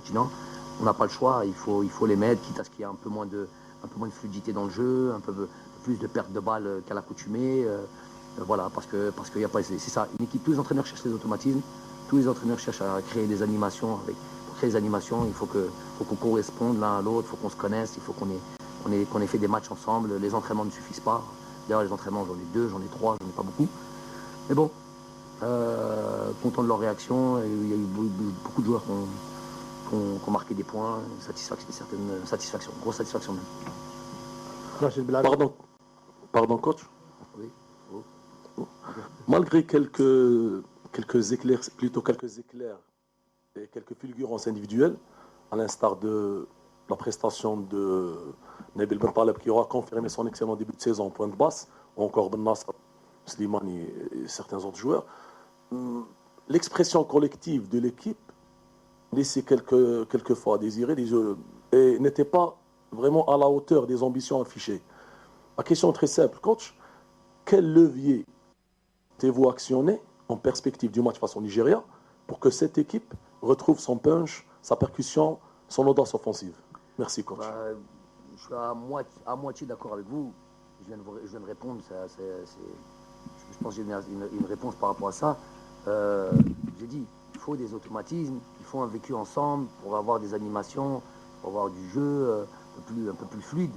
continent. On n'a pas le choix, il faut les mettre, quitte à ce qu'il y ait un peu moins de fluidité dans le jeu, un peu plus de perte de balles qu'à l'accoutumée. Voilà, parce qu'il y a pas, c'est ça, une équipe, tous les entraîneurs cherchent les automatismes, tous les entraîneurs cherchent à créer des animations. Pour créer des animations, il faut qu'on corresponde l'un à l'autre, il faut qu'on se connaisse, il faut qu'on ait fait des matchs ensemble. Les entraînements ne suffisent pas. D'ailleurs, les entraînements, j'en ai 2, j'en ai 3, j'en ai pas beaucoup. Mais bon, content de leur réaction. Il y a eu beaucoup de joueurs qui ont marqué des points, certaines satisfactions, grosse satisfaction même. Pardon, coach. Oui. Malgré quelques éclairs et quelques fulgurances individuelles, à l'instar de la prestation de Nabil Bentaleb qui aura confirmé son excellent début de saison en point de basse, ou encore Ben Nasser, Slimani et certains autres joueurs, l'expression collective de l'équipe laissait quelquefois à désirer et n'était pas vraiment à la hauteur des ambitions affichées. La question est très simple, coach. Quel levier avez-vous actionné en perspective du match face au Nigeria pour que cette équipe retrouve son punch, sa percussion, son audace offensive? Merci, coach. Je suis à moitié d'accord avec vous. Je viens de répondre. Je pense que j'ai une réponse par rapport à ça. J'ai dit, il faut des automatismes, il faut un vécu ensemble pour avoir des animations, pour avoir du jeu un peu plus fluide.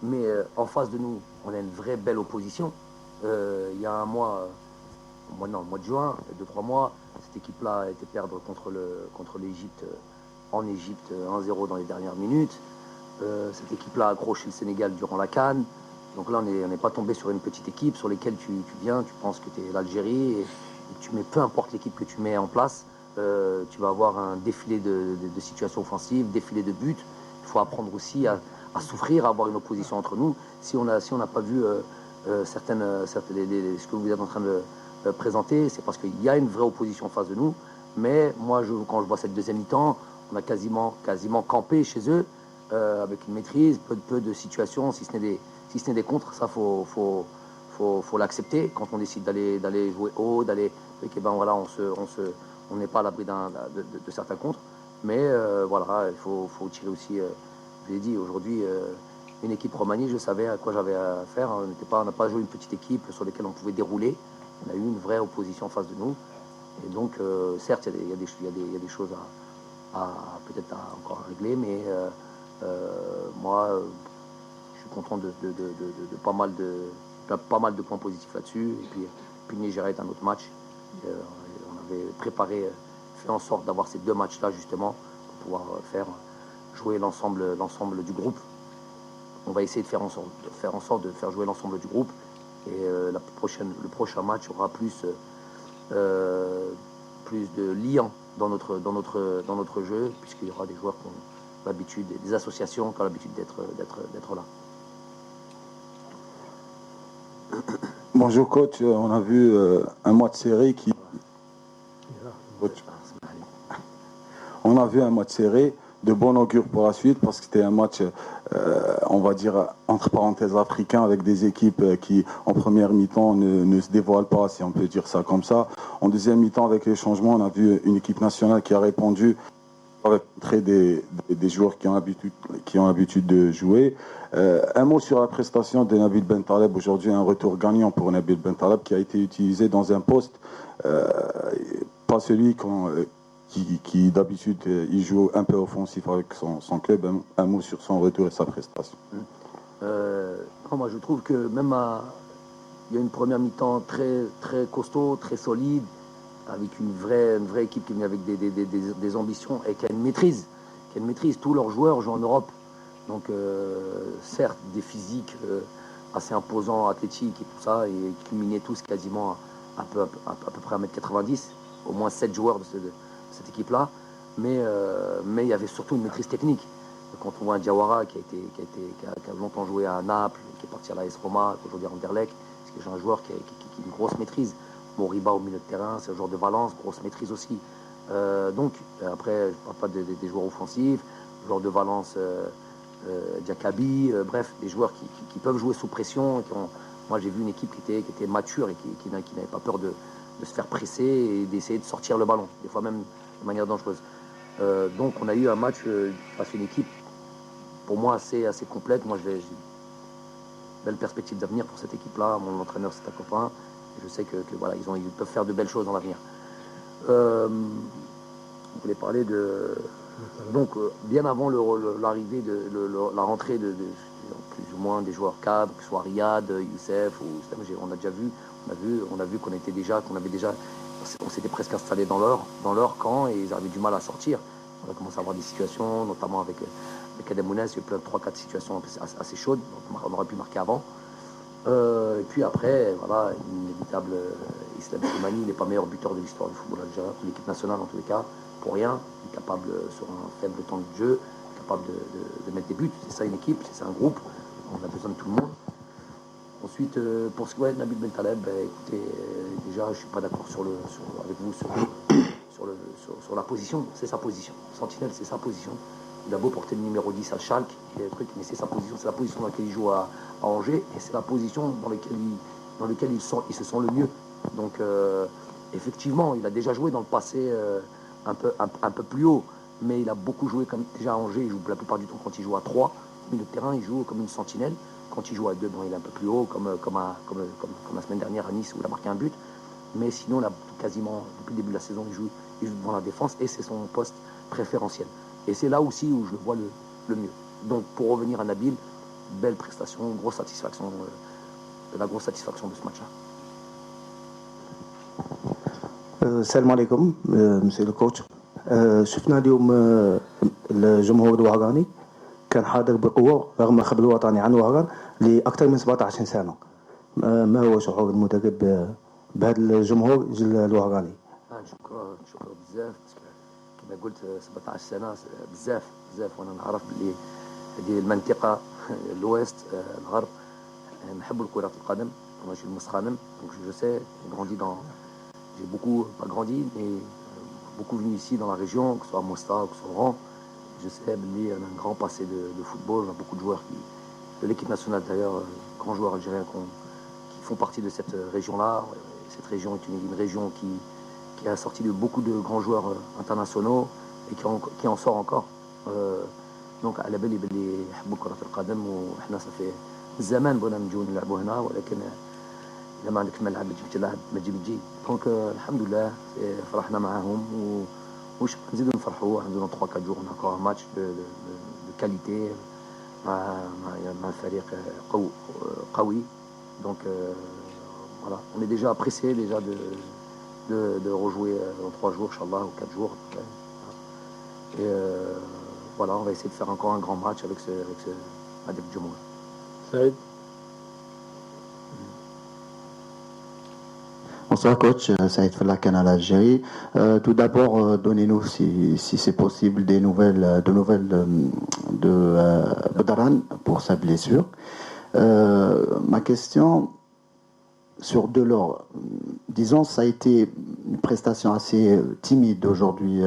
Mais en face de nous, on a une vraie belle opposition. Il y a un mois, le mois de juin, 2-3 mois, cette équipe-là a été perdre contre l'Égypte, en Égypte, 1-0 dans les dernières minutes. Cette équipe-là a accroché le Sénégal durant la CAN. Donc là, on n'est pas tombé sur une petite équipe sur laquelle tu viens, tu penses que tu es l'Algérie, et tu mets, peu importe l'équipe que tu mets en place, tu vas avoir un défilé de situations offensives, défilé de buts. Il faut apprendre aussi à souffrir, à avoir une opposition entre nous. Si on n'a pas vu ce que vous êtes en train de présenter, c'est parce qu'il y a une vraie opposition en face de nous. Mais moi, quand je vois cette deuxième mi-temps, on a quasiment campé chez eux, avec une maîtrise, peu de situations, si ce n'est des contres. Ça, faut l'accepter. Quand on décide d'aller jouer haut, voilà, on n'est pas à l'abri de certains contres. Mais voilà, il faut tirer aussi. Je l'ai dit aujourd'hui, une équipe Romanie, je savais à quoi j'avais à faire. On n'a pas joué une petite équipe sur laquelle on pouvait dérouler. On a eu une vraie opposition en face de nous. Et donc, certes, il y a des choses peut-être encore à régler, mais moi, je suis content de pas mal de points positifs là-dessus. Et puis le Nigeria est un autre match. On avait préparé, fait en sorte d'avoir ces deux matchs-là justement pour pouvoir jouer l'ensemble du groupe. On va essayer de faire en sorte de faire jouer l'ensemble du groupe. Et le prochain match aura plus de liant dans notre jeu, puisqu'il y aura des joueurs qui ont l'habitude, des associations qui ont l'habitude d'être là. Bonjour coach, on a vu un match serré On a vu un match serré de bon augure pour la suite parce que c'était un match, on va dire, entre parenthèses africain avec des équipes qui, en première mi-temps, ne se dévoilent pas, si on peut dire ça comme ça. En deuxième mi-temps, avec les changements, on a vu une équipe nationale qui a répondu avec des joueurs qui ont l'habitude de jouer. Un mot sur la prestation de Nabil Bentaleb. Aujourd'hui, un retour gagnant pour Nabil Bentaleb qui a été utilisé dans un poste, pas celui qui d'habitude il joue un peu offensif avec son club. Un mot sur son retour et sa prestation. Moi je trouve que même il y a une première mi-temps très, très costaud, très solide, avec une vraie équipe qui est venue avec des ambitions et qui a une maîtrise. Tous leurs joueurs jouent en Europe. Donc certes des physiques assez imposants, athlétiques et tout ça, et culminaient tous quasiment à peu près 1m90, au moins 7 joueurs de cette équipe-là, mais il y avait surtout une maîtrise technique. Quand on voit un Diawara qui a longtemps joué à Naples, qui est parti à l'AS Roma, aujourd'hui à Anderlecht, c'est un joueur qui a une grosse maîtrise. Moriba au milieu de terrain, c'est un joueur de Valence, grosse maîtrise aussi. Donc, après, je ne parle pas des joueurs offensifs, joueurs de Valence, Diakabi, bref, des joueurs qui peuvent jouer sous pression. Moi, j'ai vu une équipe qui était mature et qui n'avait pas peur de se faire presser et d'essayer de sortir le ballon, des fois même de manière dangereuse. Donc on a eu un match face à une équipe, pour moi, assez complète. Moi, j'ai une belle perspective d'avenir pour cette équipe-là. Mon entraîneur, c'est un copain. Et je sais que voilà, ils peuvent faire de belles choses dans l'avenir. On voulait parler de... Donc, bien avant l'arrivée, la rentrée de plus ou moins des joueurs cadres, que ce soit Riyad, Youssef ou on a déjà vu, on a vu qu'on s'était presque installé dans leur camp et ils avaient du mal à sortir. On a commencé à avoir des situations, notamment avec Adem Mounès, il y a eu plein de 3-4 situations assez chaudes, donc on aurait pu marquer avant. Et puis après, voilà, inévitable, Islam Slimani, il n'est pas meilleur buteur de l'histoire du football algérien, de l'équipe nationale en tous les cas, pour rien. Il est capable, sur un faible temps de jeu, capable de mettre des buts. C'est ça une équipe, c'est ça un groupe. On a besoin de tout le monde. Ensuite, pour ce qui est de Nabil Bentaleb, écoutez, déjà, je ne suis pas d'accord avec vous sur la position. C'est sa position. Sentinelle, c'est sa position. Il a beau porter le numéro 10 à Schalke, mais c'est sa position. C'est la position dans laquelle il joue à Angers et c'est la position dans laquelle il se sent le mieux. Donc, effectivement, il a déjà joué dans le passé un peu plus haut, mais il a beaucoup joué déjà à Angers. Il joue la plupart du temps quand il joue à 3. Milieu de terrain, il joue comme une sentinelle. Quand il joue à 2, bon, il est un peu plus haut, comme la semaine dernière à Nice où il a marqué un but. Mais sinon, là, quasiment depuis le début de la saison, il joue devant la défense et c'est son poste préférentiel. Et c'est là aussi où je le vois le mieux. Donc, pour revenir à Nabil, belle prestation, grosse satisfaction, la grosse satisfaction de ce match-là. السلام عليكم مسيو الكوتش. شفنا اليوم الجمهور الوهراني كان حاضر بقوة رغم خبر الوطني عن وهران لأكثر من 17 سنة. ما هو شعور المدرب بهذا الجمهور الوهراني؟ شكرا بزاف. كما قلت 17 سنة بزاف وانا نعرف باللي هذه المنطقة الويست الغرب نحب كرة القدم. Moi je suis Mosranem, donc je sais, j'ai beaucoup, pas grandi, mais beaucoup venu ici dans la région, que ce soit à Mostar, que ce soit Oran. Je sais, Belli, on a un grand passé de football, on a beaucoup de joueurs de l'équipe nationale d'ailleurs, grands joueurs algériens qui font partie de cette région-là. Cette région est une région qui a sorti de beaucoup de grands joueurs internationaux et qui en sort encore. Donc على بالي باللي يحبوا كرة القدم وإحنا صافي زمان بغينا نجيو نلعبوا هنا ولكن إذا ما عندكش ملعب جبت لاعب ما تجي. دونك الحمد لله فرحنا معاهم وش نزيدوا نفرحوا. عندنا 3-4 jours on a encore un match de qualité مع فريق قوي. Donc voilà, on est déjà pressé déjà de rejouer dans 3 jours, Inch'Allah, ou 4 jours. Et voilà, on va essayer de faire encore un grand match avec Djemoul. Saïd. Bonsoir coach, Saïd Falakan à l'Algérie. Tout d'abord, donnez-nous si c'est possible de nouvelles de Badaran pour sa blessure. Ma question sur Delors, disons ça a été une prestation assez timide aujourd'hui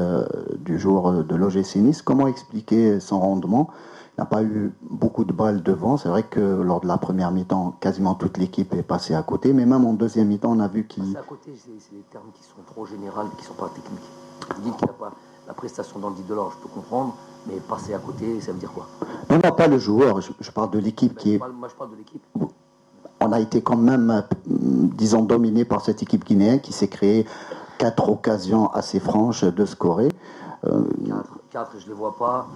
du joueur de l'OGC Nice. Comment expliquer son rendement? Il n'a pas eu beaucoup de balles devant. C'est vrai que lors de la première mi-temps, quasiment toute l'équipe est passée à côté. Mais même en deuxième mi-temps, on a vu qu'il... Passer à côté, c'est des termes qui sont trop généraux, qui ne sont pas techniques. Vous dites qu'il n'a pas la prestation d'Andy Delors, je peux comprendre. Mais passer à côté, ça veut dire quoi? Non, pas le joueur. Je parle de l'équipe qui est... Moi, je parle de l'équipe. On a été quand même, disons, dominé par cette équipe guinéenne qui s'est créée 4 occasions assez franches de scorer. 4, je ne les vois pas.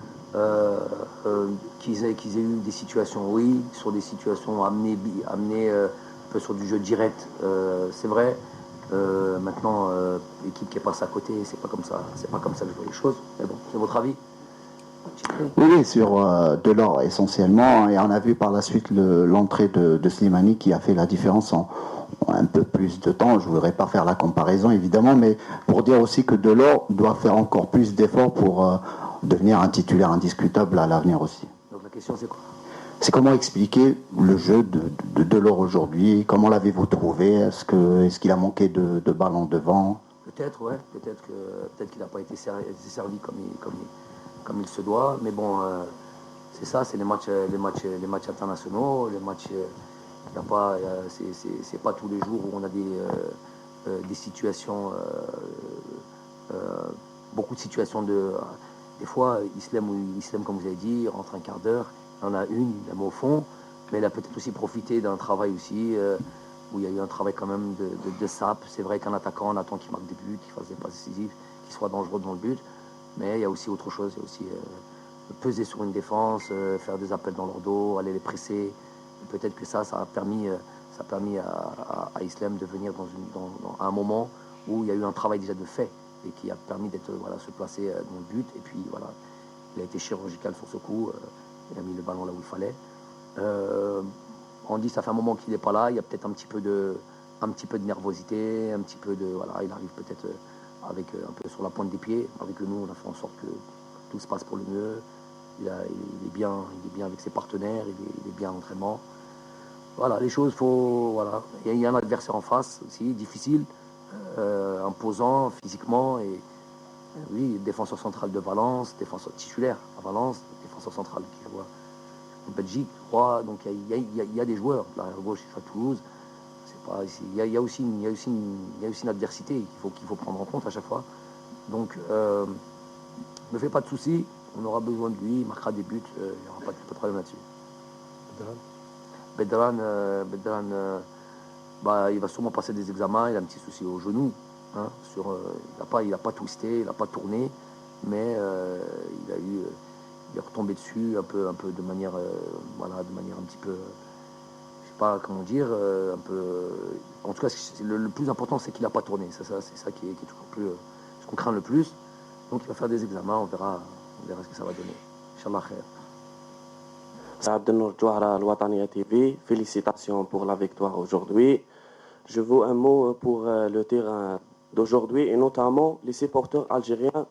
Qu'ils aient eu des situations, oui, sur des situations amenées un peu sur du jeu direct, c'est vrai. Maintenant, l'équipe qui est passée à côté, c'est pas comme ça que je vois les choses. Mais bon, c'est votre avis? Oui, sur Delors essentiellement, et on a vu par la suite l'entrée de Slimani qui a fait la différence en un peu plus de temps. Je ne voudrais pas faire la comparaison évidemment, mais pour dire aussi que Delors doit faire encore plus d'efforts pour devenir un titulaire indiscutable à l'avenir aussi. Donc la question c'est quoi? C'est comment expliquer le jeu de Delors aujourd'hui? Comment l'avez-vous trouvé? Est-ce qu'il a manqué de ballons devant? Peut-être, ouais. Peut-être qu'il n'a pas été servi comme il se doit. Mais bon, c'est ça, c'est les matchs internationaux, les matchs. C'est pas tous les jours où on a des situations beaucoup beaucoup de situations des fois, Islam, comme vous avez dit, rentre un quart d'heure, il y en a une, il la met au fond, mais il a peut-être aussi profité d'un travail aussi, où il y a eu un travail quand même de sape. C'est vrai qu'un attaquant, on attend qu'il marque des buts, qu'il fasse des passes décisives, qu'il soit dangereux dans le but, mais il y a aussi autre chose, il y a aussi peser sur une défense, faire des appels dans leur dos, aller les presser. Et peut-être que ça a permis à Islam de venir dans un moment où il y a eu un travail déjà de fait et qui a permis d'être se placer dans le but. Et puis voilà, il a été chirurgical sur ce coup, il a mis le ballon là où il fallait. On dit ça fait un moment qu'il n'est pas là, il y a peut-être un petit peu de nervosité, un petit peu de il arrive peut-être avec un peu sur la pointe des pieds. Avec nous, on a fait en sorte que tout se passe pour le mieux. Il est bien avec ses partenaires, il est bien en entraînement. Voilà, les choses, il y a un adversaire en face aussi, difficile, imposant physiquement. Et oui, défenseur central de Valence, défenseur titulaire à Valence, défenseur central qui joue en Belgique, je crois. Donc il y a des joueurs. Là, à gauche, il joue à Toulouse. Il y a aussi une adversité qu'il faut prendre en compte à chaque fois. Donc, ne fais pas de soucis. On aura besoin de lui, il marquera des buts, il n'y aura pas de problème là-dessus. Bedran, il va sûrement passer des examens, il a un petit souci au genou. Hein, il n'a pas twisté, il n'a pas tourné, mais il est retombé dessus un peu de manière, de manière un petit peu, je sais pas comment dire, un peu. En tout cas, le plus important, c'est qu'il n'a pas tourné. C'est ça qui est toujours plus, ce qu'on craint le plus. Donc il va faire des examens, on verra ce que ça va donner. Inch'Allah khair. Abdelnour Jouara, Al-Wataniya TV, félicitations pour la victoire aujourd'hui. Je veux un mot pour le terrain d'aujourd'hui et notamment les supporters algériens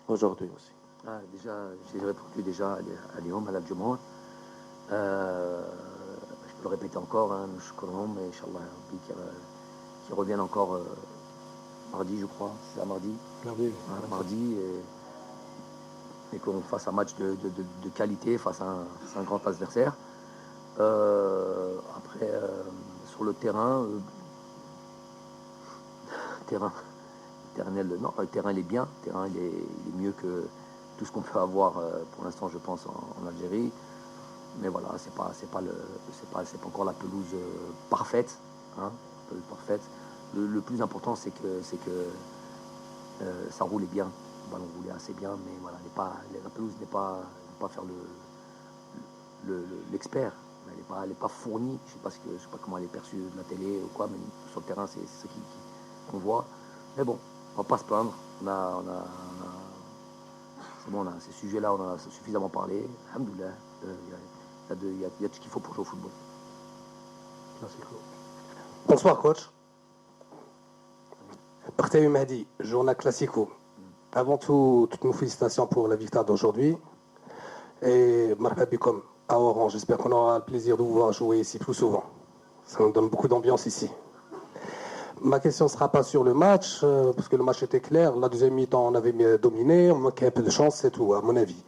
aujourd'hui aussi. Déjà, j'ai répondu déjà à Lyon, à l'Adjoumant. Je peux le répéter encore, je connais, mais Inch'Allah, qui reviennent encore mardi, je crois. C'est à mardi. Mardi. Et qu'on fasse un match de qualité face à un grand adversaire. Après, sur le terrain, le terrain il est bien, le terrain il est mieux que tout ce qu'on peut avoir pour l'instant, je pense, en Algérie. Mais voilà, c'est pas encore la pelouse parfaite, parfaite. Le plus important, c'est que ça roulait bien. Le ballon roulait assez bien, mais voilà, la pelouse n'est pas faire l'expert. Elle n'est pas fournie. Je sais pas comment elle est perçue de la télé ou quoi, mais sur le terrain, c'est ce qu'on voit. Mais bon, on va pas se plaindre. C'est bon, ces sujets-là, on en a suffisamment parlé. Alhamdoulilah, il y a tout ce qu'il faut pour jouer au football. Bonsoir coach. Barthélémy Mahdi, journal Classico. Avant tout, toutes nos félicitations pour la victoire d'aujourd'hui. Et marhaba bikom à Oran. J'espère qu'on aura le plaisir de vous voir jouer ici plus souvent. Ça nous donne beaucoup d'ambiance ici. Ma question ne sera pas sur le match, parce que le match était clair. La deuxième mi-temps, on avait dominé, on manquait un peu de chance, c'est tout, à mon avis.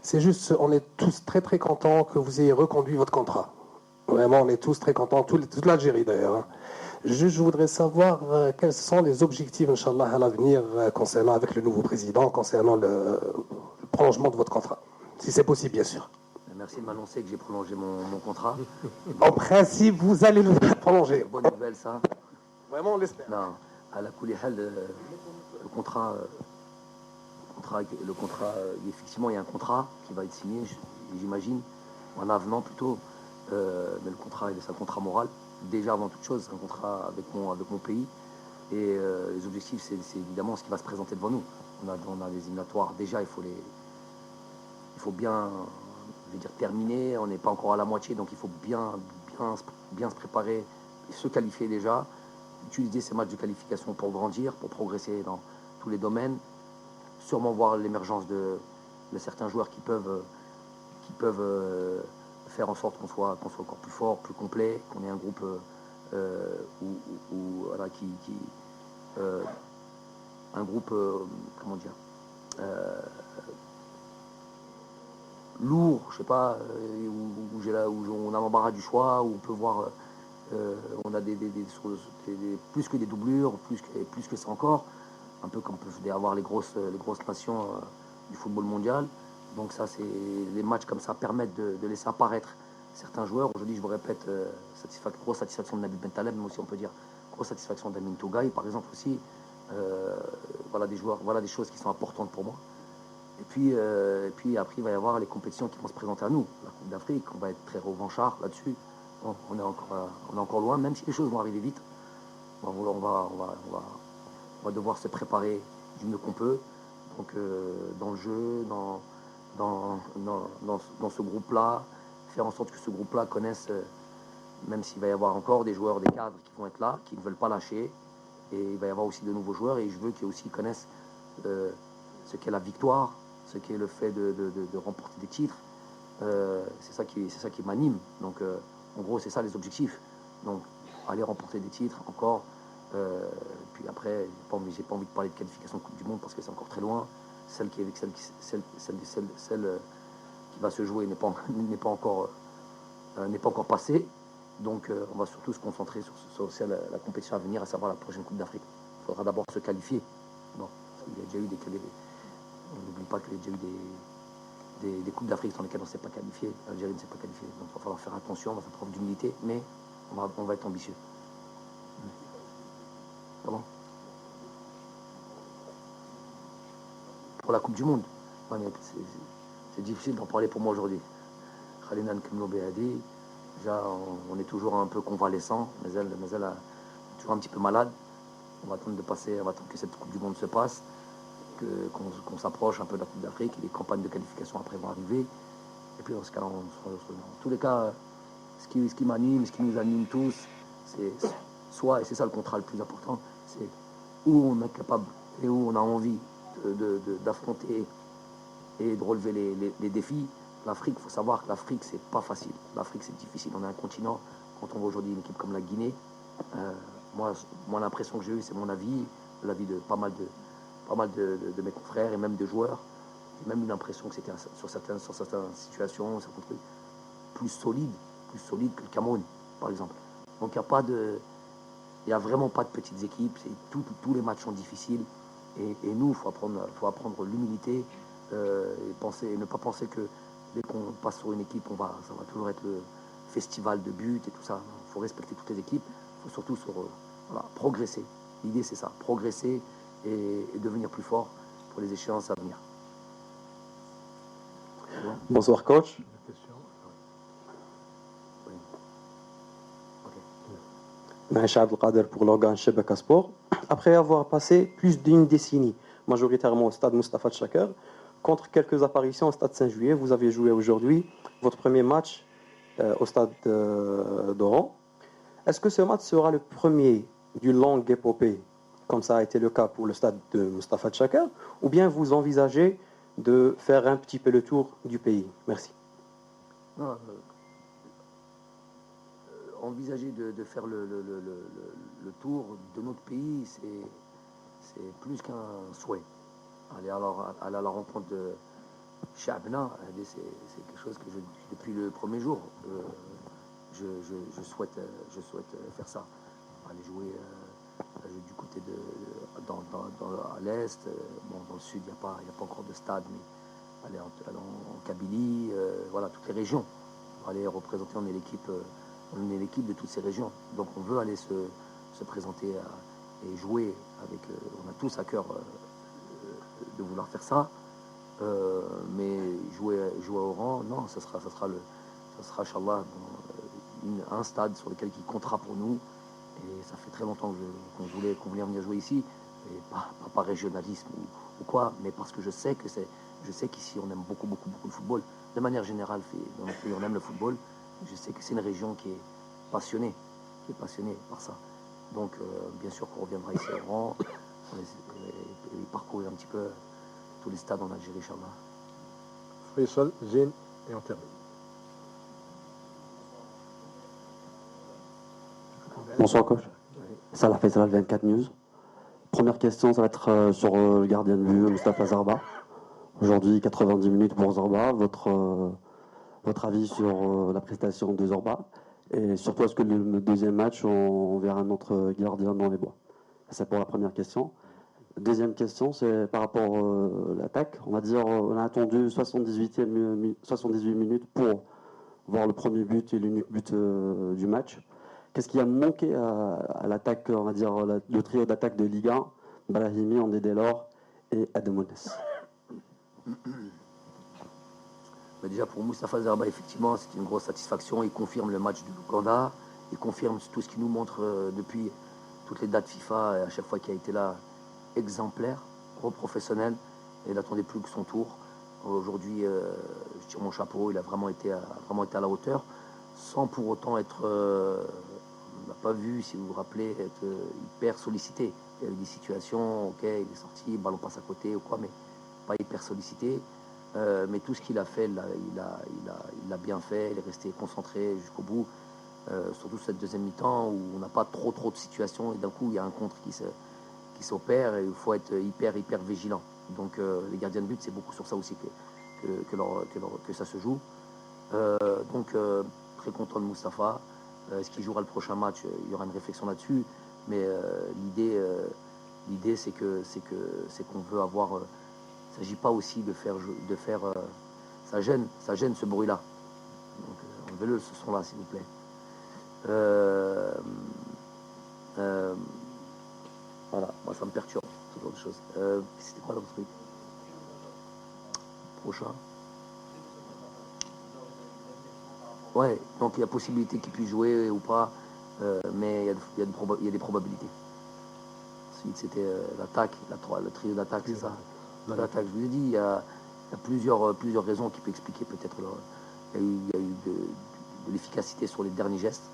C'est juste, on est tous très très contents que vous ayez reconduit votre contrat. Vraiment, on est tous très contents, toute l'Algérie d'ailleurs. Juste, je voudrais savoir quels sont les objectifs, Inch'Allah, à l'avenir concernant avec le nouveau président, concernant le prolongement de votre contrat. Si c'est possible, bien sûr. Merci de m'annoncer que j'ai prolongé mon contrat. En principe, vous allez le prolonger. Bonne nouvelle, ça. Vraiment, on l'espère. Non, à la Koulihal, le contrat, effectivement, il y a un contrat qui va être signé, j'imagine, en avenant plutôt. Mais le contrat, c'est un contrat moral. Déjà, avant toute chose, c'est un contrat avec mon pays. Et les objectifs, c'est évidemment ce qui va se présenter devant nous. On a les éliminatoires. Déjà, il faut bien, je veux dire, terminer. On n'est pas encore à la moitié, donc il faut bien se préparer et se qualifier déjà. Utiliser ces matchs de qualification pour grandir, pour progresser dans tous les domaines. Sûrement voir l'émergence de certains joueurs qui peuvent faire en sorte qu'on soit encore plus fort, plus complet, qu'on ait un groupe un groupe comment dire, lourd, je sais pas, où on a l'embarras du choix, où on peut voir, on a plus que des doublures, plus que ça encore. un peu comme peuvent avoir les grosses nations du football mondial. Donc ça, les matchs comme ça permettent de laisser apparaître certains joueurs. Aujourd'hui, je vous répète, grosse satisfaction de Nabil Bentaleb, mais aussi on peut dire grosse satisfaction d'Amin Tougaï, par exemple aussi. Voilà des joueurs, voilà des choses qui sont importantes pour moi. Et puis après, il va y avoir les compétitions qui vont se présenter à nous. La Coupe d'Afrique, on va être très revanchard là-dessus. Bon, on est encore loin, même si les choses vont arriver vite. On va devoir se préparer du mieux qu'on peut. Donc dans le jeu, dans ce groupe-là, faire en sorte que ce groupe-là connaisse, même s'il va y avoir encore des joueurs, des cadres qui vont être là, qui ne veulent pas lâcher. Et il va y avoir aussi de nouveaux joueurs et je veux qu'ils aussi connaissent ce qu'est la victoire, ce qu'est le fait de remporter des titres. C'est ça qui m'anime. Donc en gros, c'est ça les objectifs. Donc aller remporter des titres encore. Puis après, j'ai pas envie de parler de qualification de Coupe du Monde parce que c'est encore très loin. Celle qui va se jouer n'est pas encore passée. Donc on va surtout se concentrer sur la compétition à venir, à savoir la prochaine Coupe d'Afrique. Il faudra d'abord se qualifier. Bon, il y a déjà eu on n'oublie pas qu'il y a déjà eu des Coupes d'Afrique dans lesquelles on ne s'est pas qualifié. L'Algérie ne s'est pas qualifiée. Donc il va falloir faire attention, on va faire preuve d'humilité, mais on va être ambitieux. Comment ? Pour la Coupe du Monde. Ouais, mais c'est difficile d'en parler pour moi aujourd'hui. Khalinan Kemlobe a dit, déjà on est toujours un peu convalescent, mais elle est toujours un petit peu malade. On va attendre que cette Coupe du Monde se passe, qu'on s'approche un peu de la Coupe d'Afrique, et les campagnes de qualification après vont arriver. Et puis dans ce cas-là, dans tous les cas, ce qui m'anime, ce qui nous anime tous, c'est soit, et c'est ça le contrat le plus important, c'est où on est capable et où on a envie d'affronter et de relever les défis. L'Afrique, il faut savoir que l'Afrique, c'est pas facile. L'Afrique, c'est difficile. On est un continent. Quand on voit aujourd'hui une équipe comme la Guinée, moi l'impression que j'ai eue, c'est mon avis, l'avis de pas mal de mes confrères et même de joueurs. J'ai même eu l'impression que c'était sur certaines situations, certains trucs, plus solide que le Cameroun, par exemple. Donc il n'y a vraiment pas de petites équipes. Tous les matchs sont difficiles. Et nous, il faut apprendre l'humilité et ne pas penser que dès qu'on passe sur une équipe, ça va toujours être le festival de buts et tout ça. Il faut respecter toutes les équipes. Il faut surtout progresser. L'idée, c'est ça, progresser et devenir plus fort pour les échéances à venir. Bonsoir, coach. Maïcha Abdelkader pour l'organe Chebeka Sport. Après avoir passé plus d'une décennie, majoritairement au stade Moustapha Tchaker, contre quelques apparitions au stade Saint-Juillet, vous avez joué aujourd'hui votre premier match au stade d'Oran. Est-ce que ce match sera le premier d'une longue épopée, comme ça a été le cas pour le stade de Moustapha Tchaker, ou bien vous envisagez de faire un petit peu le tour du pays? Merci. Non, envisager de faire le tour de notre pays, c'est plus qu'un souhait. Aller à la rencontre de Chabna, c'est quelque chose que depuis le premier jour, je souhaite faire ça. Aller jouer du côté à l'est, dans le sud, il n'y a pas encore de stade, mais aller en Kabylie, voilà, toutes les régions. Aller représenter, on est l'équipe de toutes ces régions. Donc on veut aller se présenter et jouer avec. On a tous à cœur de vouloir faire ça. Mais jouer à Oran, non, ça sera Inch'Allah, un stade sur lequel il comptera pour nous. Et ça fait très longtemps qu'on voulait venir jouer ici. Et pas par régionalisme ou quoi, mais parce que je sais qu'ici on aime beaucoup le football. De manière générale, dans notre pays on aime le football. Je sais que c'est une région qui est passionnée par ça. Donc bien sûr qu'on reviendra ici à Oran et parcourir un petit peu tous les stades en Algérie, Inch'Allah. Faisal, Zine et on termine. Bonsoir coach. Salah Faisal, 24 News. Première question, ça va être sur le gardien de but, Moustapha Zarba. Aujourd'hui, 90 minutes pour Zarba. Votre avis sur la prestation de Zarba? Et surtout, est-ce que le deuxième match, on verra un autre gardien dans les bois? C'est pour la première question. Deuxième question, c'est par rapport à l'attaque. On va dire, on a attendu 78 minutes pour voir le premier but et l'unique but du match. Qu'est-ce qui a manqué à l'attaque, on va dire, le trio d'attaque de Ligue 1, Brahimi, André Delors et Ademounes? Déjà pour Moustapha Zarba, effectivement, c'est une grosse satisfaction. Il confirme le match du Ouganda. Il confirme tout ce qu'il nous montre depuis toutes les dates FIFA, et à chaque fois qu'il a été là, exemplaire, professionnel. Et il n'attendait plus que son tour. Aujourd'hui, je tire mon chapeau. Il a vraiment été à la hauteur, sans pour autant être, on n'a pas vu, si vous vous rappelez, être hyper sollicité. Il y a eu des situations, ok, il est sorti, le ballon passe à côté ou quoi, mais pas hyper sollicité. Mais tout ce qu'il a fait, il l'a bien fait. Il est resté concentré jusqu'au bout. Surtout cette deuxième mi-temps où on n'a pas trop de situations et d'un coup il y a un contre qui s'opère et il faut être hyper vigilant. Donc les gardiens de but, c'est beaucoup sur ça aussi que ça se joue. Donc très content de Moustapha. Est-ce qu'il jouera le prochain match? Il y aura une réflexion là-dessus. Mais l'idée c'est qu'on veut avoir. Il ne s'agit pas aussi de faire ça gêne ce bruit-là. Donc enlevez-le ce son-là s'il vous plaît. Voilà, moi ça me perturbe, ce genre de choses. C'était quoi l'autre truc? Prochain. Ouais, donc il y a possibilité qu'il puisse jouer ou pas, mais il y a des probabilités. Ensuite c'était l'attaque, le trio d'attaque, c'est ça. L'attaque, je vous ai dit, il y a plusieurs raisons qui peuvent expliquer peut-être. Il y a eu de l'efficacité sur les derniers gestes.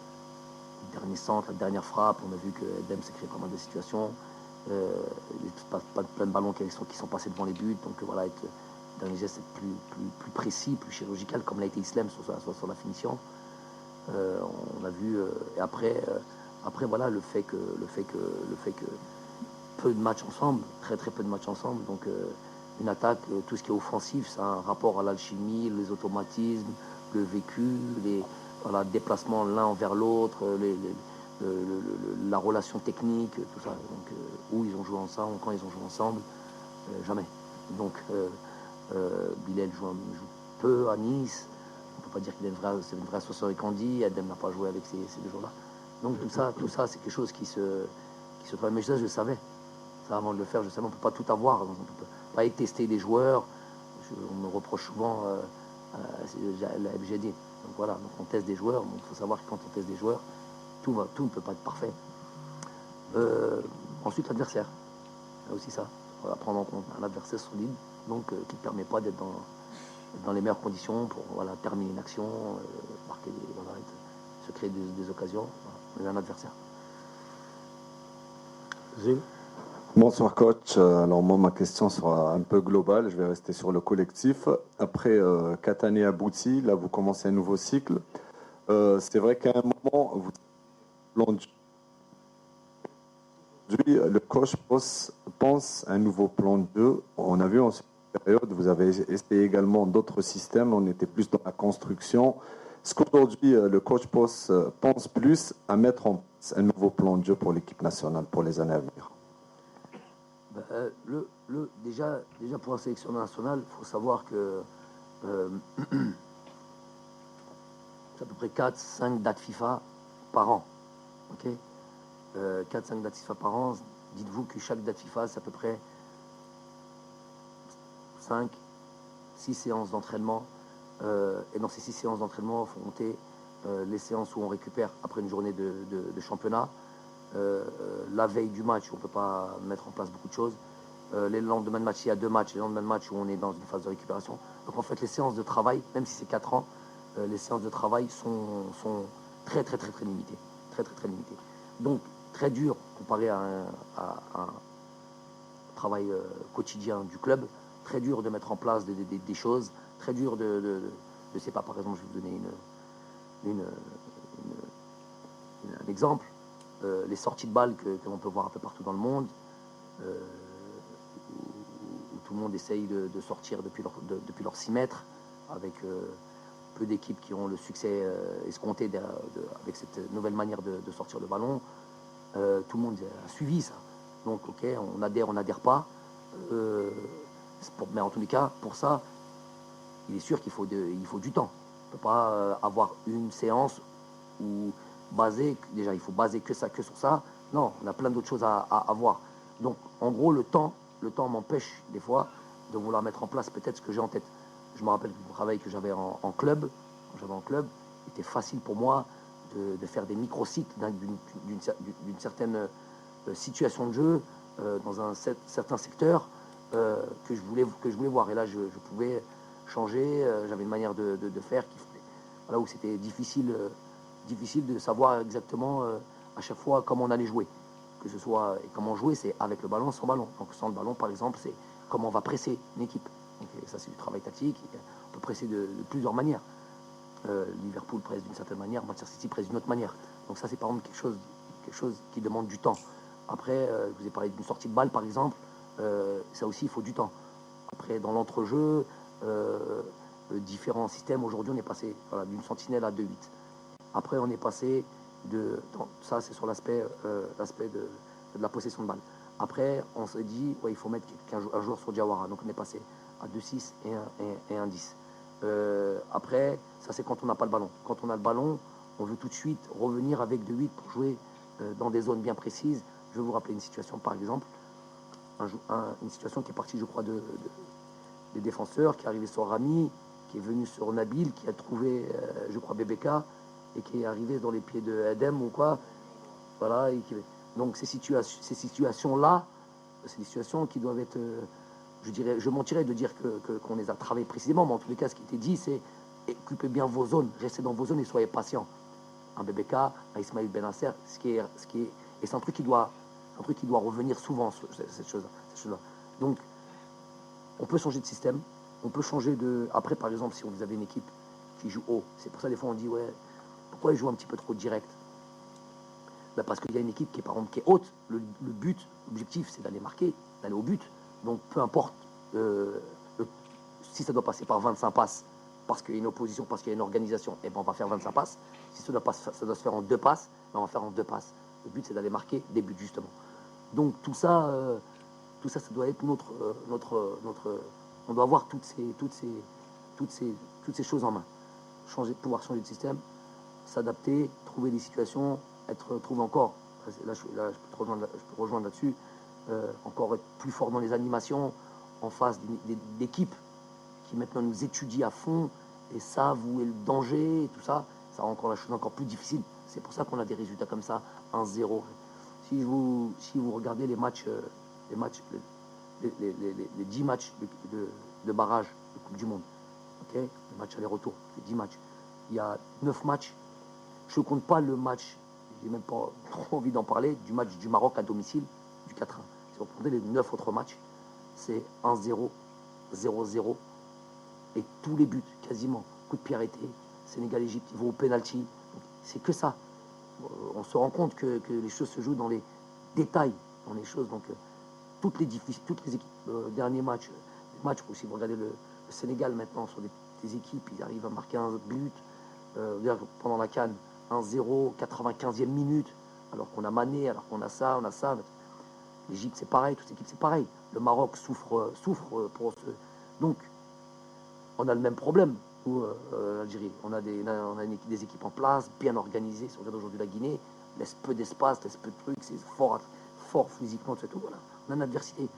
Le dernier centre, la dernière frappe, on a vu que Dem s'est créé pas mal de situations. Il y a plein de ballons qui sont passés devant les buts. Donc voilà, le dernier geste est plus précis, plus chirurgical, comme l'a été Islam sur la finition. On a vu. Et après voilà, le fait que peu de matchs ensemble, très peu de matchs ensemble. Donc une attaque, tout ce qui est offensif, ça a un rapport à l'alchimie, les automatismes, le vécu, le déplacement l'un envers l'autre, la relation technique, tout ça. Donc où ils ont joué ensemble, quand ils ont joué ensemble, jamais. Donc Bilal joue peu à Nice. On ne peut pas dire qu'il c'est une vraie association avec Andy. Adem n'a pas joué avec ces deux joueurs-là. Donc tout ça, c'est quelque chose qui se travaille. Mais ça, je le savais. Ça, avant de le faire, je savais, on ne peut pas tout avoir. Donc, on ne peut pas tester des joueurs. On me reproche souvent la FGD. Donc voilà, donc on teste des joueurs. Il faut savoir que quand on teste des joueurs, tout ne peut pas être parfait. Ensuite, l'adversaire. Il y a aussi ça. On va prendre en compte un adversaire solide, donc qui ne permet pas d'être dans les meilleures conditions pour terminer une action, marquer, se créer des occasions. Voilà. Un adversaire. Zine. Bonsoir coach. Alors moi ma question sera un peu globale, je vais rester sur le collectif. Après 4 années abouties, là vous commencez un nouveau cycle. C'est vrai qu'à un moment, aujourd'hui, le coach pense à un nouveau plan de jeu. On a vu en cette période, vous avez essayé également d'autres systèmes, on était plus dans la construction. Est-ce qu'aujourd'hui le coach pense plus à mettre en place un nouveau plan de jeu pour l'équipe nationale pour les années à venir? Déjà pour la sélection nationale, il faut savoir que c'est à peu près 4-5 dates FIFA par an. Okay, 4-5 dates FIFA par an. Dites-vous que chaque date FIFA, c'est à peu près 5-6 séances d'entraînement. Et dans ces 6 séances d'entraînement, il faut compter les séances où on récupère après une journée de championnat. La veille du match, on ne peut pas mettre en place beaucoup de choses. Les lendemains de match, il y a 2 matchs. Les lendemains de match où on est dans une phase de récupération. Donc en fait, les séances de travail, même si c'est 4 ans, les séances de travail sont très limitées. Très limitées. Donc très dur comparé à un travail quotidien du club. Très dur de mettre en place des choses. Très dur de je sais pas, par exemple, je vais vous donner un exemple. Les sorties de balles que l'on peut voir un peu partout dans le monde, où tout le monde essaye de sortir depuis leurs 6 mètres, avec peu d'équipes qui ont le succès escompté avec cette nouvelle manière de sortir le ballon. Tout le monde a suivi ça. Donc, ok, on n'adhère pas. Mais en tous les cas, pour ça, il est sûr qu'il faut du temps. On ne peut pas avoir une séance où déjà il faut baser que sur ça. Non, on a plein d'autres choses à avoir. Donc, en gros, le temps m'empêche des fois de vouloir mettre en place peut-être ce que j'ai en tête. Je me rappelle que le travail que j'avais en club, quand j'avais en club, il était facile pour moi de faire des micro-cycles d'une certaine situation de jeu dans un certain secteur que je voulais voir. Et là, je pouvais changer. J'avais une manière de faire là où c'était difficile de savoir exactement à chaque fois comment on allait jouer. Que ce soit, et comment jouer, c'est avec le ballon, sans ballon. Donc sans le ballon, par exemple, c'est comment on va presser une équipe. Donc, ça, c'est du travail tactique. On peut presser de plusieurs manières. Liverpool presse d'une certaine manière, Manchester City presse d'une autre manière. Donc ça, c'est par exemple quelque chose qui demande du temps. Après, je vous ai parlé d'une sortie de balle, par exemple. Ça aussi, il faut du temps. Après, dans l'entrejeu, différents systèmes. Aujourd'hui, on est passé d'une sentinelle à 2-8. Après, on est passé ça, c'est sur l'aspect de la possession de balle. Après, on s'est dit, il faut mettre un joueur sur Diawara. Donc, on est passé à 2-6 et 1-10. Après, ça, c'est quand on n'a pas le ballon. Quand on a le ballon, on veut tout de suite revenir avec 2-8 pour jouer dans des zones bien précises. Je vais vous rappeler une situation, par exemple. Une situation qui est partie, je crois, des défenseurs, qui est arrivé sur Rami, qui est venu sur Nabil, qui a trouvé, je crois, BBK, et qui est arrivé dans les pieds de Edem ou quoi. Voilà. Donc ces situations-là, c'est des situations qui doivent être, je mentirais de dire qu'on les a travaillées précisément, mais en tous les cas, ce qui était dit, c'est occupez bien vos zones, restez dans vos zones et soyez patients. Un BBK, un Ismaël Benasser, et c'est un truc qui doit revenir souvent, cette chose-là. Donc, on peut changer de système, on peut changer de... Après, par exemple, si vous avez une équipe qui joue haut, c'est pour ça, des fois, on dit, ouais, pourquoi ils jouent un petit peu trop direct? Parce qu'il y a une équipe qui est, par exemple, qui est haute. Le but, l'objectif, c'est d'aller marquer, d'aller au but. Donc, peu importe si ça doit passer par 25 passes, parce qu'il y a une opposition, parce qu'il y a une organisation, et ben on va faire 25 passes. Si ça doit se faire en 2 passes, ben on va faire en 2 passes. Le but, c'est d'aller marquer des buts, justement. Donc, tout ça, ça doit être notre on doit avoir toutes ces choses en main. Pouvoir changer de système, s'adapter, trouver des situations, trouver encore, là je peux te rejoindre là-dessus, encore être plus fort dans les animations, en face d'équipes qui maintenant nous étudient à fond et savent où est le danger et tout ça, ça rend encore la chose encore plus difficile. C'est pour ça qu'on a des résultats comme ça, 1-0. Si vous regardez les 10 matchs de barrage de Coupe du Monde, okay, les matchs aller-retour, les 10 matchs, il y a 9 matchs, je ne compte pas le match, j'ai même pas trop envie d'en parler, du match du Maroc à domicile, du 4-1. Si vous prenez les 9 autres matchs, c'est 1-0, 0-0, et tous les buts, quasiment, coup de pied arrêté, Sénégal-Égypte, ils vont au penalty, c'est que ça. On se rend compte que les choses se jouent dans les détails, dans les choses, donc toutes les équipes, derniers matchs, les matchs où si vous regardez le Sénégal maintenant sur des équipes, ils arrivent à marquer un but, pendant la CAN, 1-0, 95e minute, alors qu'on a Mané, alors qu'on a ça. L'Égypte, c'est pareil, toute l'équipe, c'est pareil. Le Maroc souffre pour ce... Donc, on a le même problème, nous, l'Algérie. On a des équipes en place, bien organisées. Si on regarde aujourd'hui la Guinée, laisse peu d'espace, laisse peu de trucs, c'est fort physiquement, c'est tout. Voilà. On a une adversité.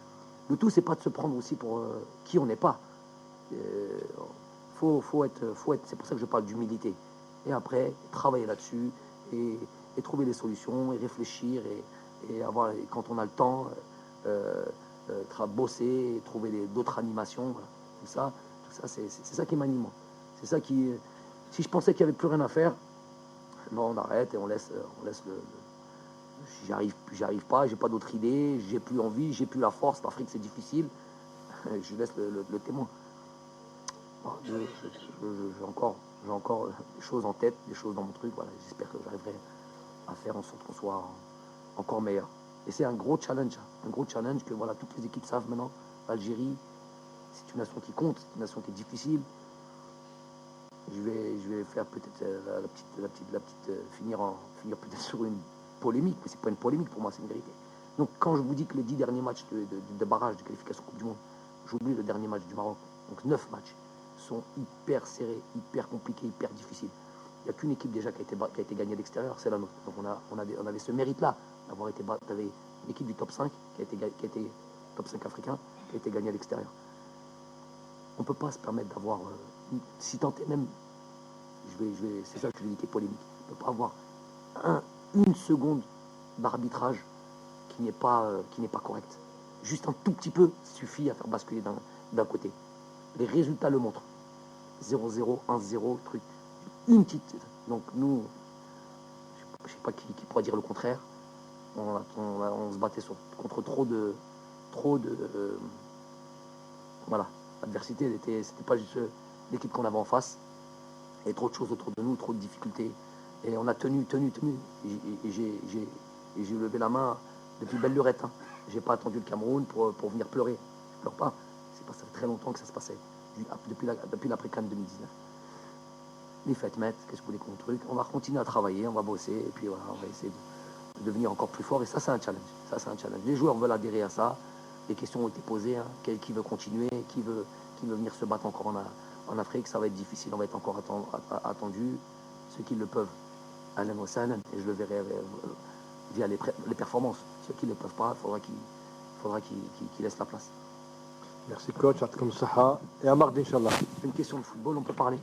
Le tout, c'est pas de se prendre aussi pour qui on n'est pas. Faut être, c'est pour ça que je parle d'humilité. Et après, travailler là-dessus et trouver des solutions et réfléchir et avoir, quand on a le temps, bosser et trouver d'autres animations. Voilà. Tout ça, c'est ça qui m'anime. C'est ça qui. Si je pensais qu'il n'y avait plus rien à faire, non, on arrête et on laisse le j'y arrive pas, j'ai pas d'autre idée, j'ai plus envie, j'ai plus la force. L'Afrique, c'est difficile. Je laisse le témoin. Bon, j'ai encore des choses en tête, des choses dans mon truc. Voilà, j'espère que j'arriverai à faire en sorte qu'on soit encore meilleur. Et c'est un gros challenge que voilà, toutes les équipes savent maintenant. L'Algérie, c'est une nation qui compte, c'est une nation qui est difficile. Je vais faire peut-être la petite finir peut-être sur une polémique, mais c'est pas une polémique pour moi, c'est une vérité. Donc quand je vous dis que les 10 derniers matchs de barrage de qualification Coupe du Monde, j'oublie le dernier match du Maroc, donc 9 matchs, sont hyper serrés, hyper compliqués, hyper difficiles. Il n'y a qu'une équipe déjà qui a été gagnée à l'extérieur, c'est la nôtre. Donc on avait ce mérite-là d'avoir été battu. Tu avais une équipe du top 5 qui a été top 5 africain, qui a été gagnée à l'extérieur. On ne peut pas se permettre d'avoir, si tant est même, c'est ça que je vais dire qui est polémique, on ne peut pas avoir une seconde d'arbitrage qui n'est pas correct. Juste un tout petit peu suffit à faire basculer d'un côté. Les résultats le montrent. 0-0, 1-0, truc. Une petite. Donc nous, je ne sais pas qui pourrait dire le contraire. On se battait contre trop de voilà. L'adversité, c'était pas juste l'équipe qu'on avait en face. Il y avait trop de choses autour de nous, trop de difficultés. Et on a tenu. Et j'ai levé la main depuis belle lurette. Hein. J'ai pas attendu le Cameroun pour venir pleurer. Je pleure pas. Ça fait très longtemps que ça se passait. Depuis l'après-CAN 2019. Les fêtes mettent, qu'est-ce que vous voulez qu'on truc. On va continuer à travailler, on va bosser, et puis voilà, on va essayer de devenir encore plus fort. Et ça, c'est un challenge. Les joueurs veulent adhérer à ça. Les questions ont été posées. Hein. Qui veut continuer, qui veut venir se battre encore en Afrique. Ça va être difficile, on va être encore attendu. Ceux qui le peuvent, Alan wa sahlan, et je le verrai via les performances. Ceux qui ne le peuvent pas, il faudra qu'ils laissent la place. Merci coach, comme ça. Et à mardi, Inch'Allah. Une question de football, on peut parler.